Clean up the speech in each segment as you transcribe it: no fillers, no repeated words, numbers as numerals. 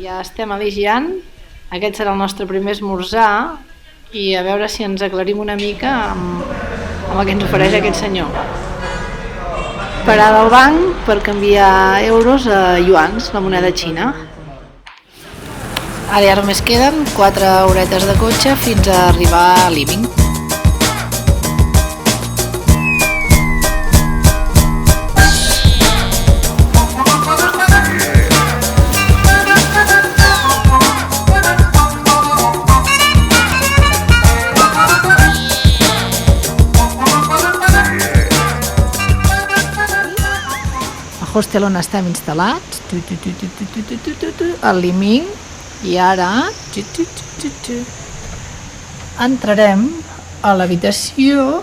Ja estem a l'Igian, aquest serà el nostre primer esmorzar i a veure si ens aclarim una mica amb el que ens ofereix aquest senyor. Parada al banc per canviar euros a yuans, la moneda xina. Ara ja només queden 4 horetes de cotxe fins a arribar a Living. Hostel on estem instal·lats, al Liming, i ara entrarem a l'habitació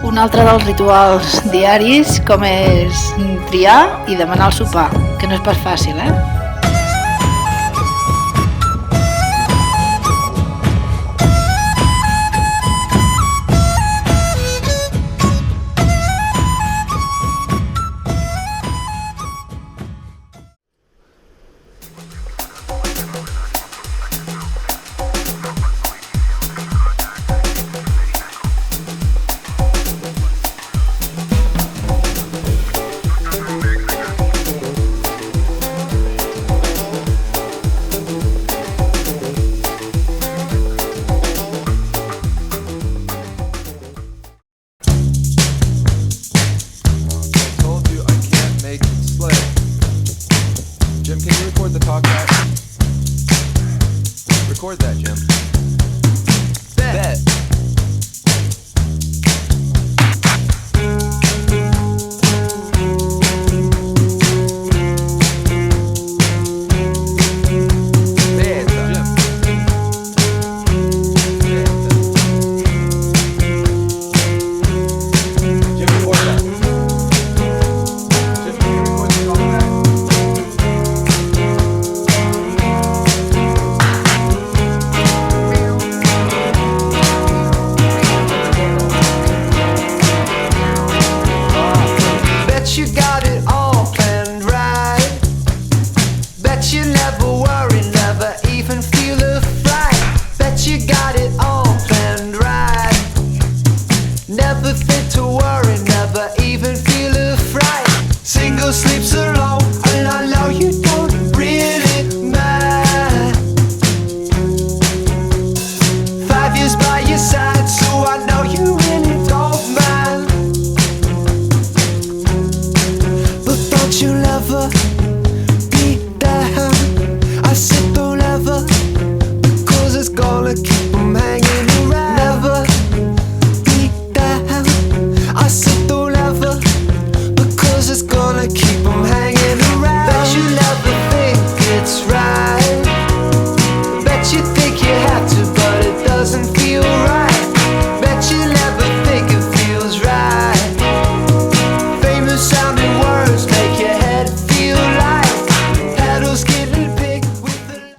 un altre dels rituals diaris, com és triar i demanar el sopar, que no és pas fàcil, Jim, can you record the talk back? Record that, Jim. Bet. You got it all planned right. Bet you never worry, never even feel a fright. Bet you got it all planned right. Never think to worry, never even feel a fright. Single sleeps alone, and I know you don't really mind. 5 years by your side, so I know you really don't mind. Don't you love her?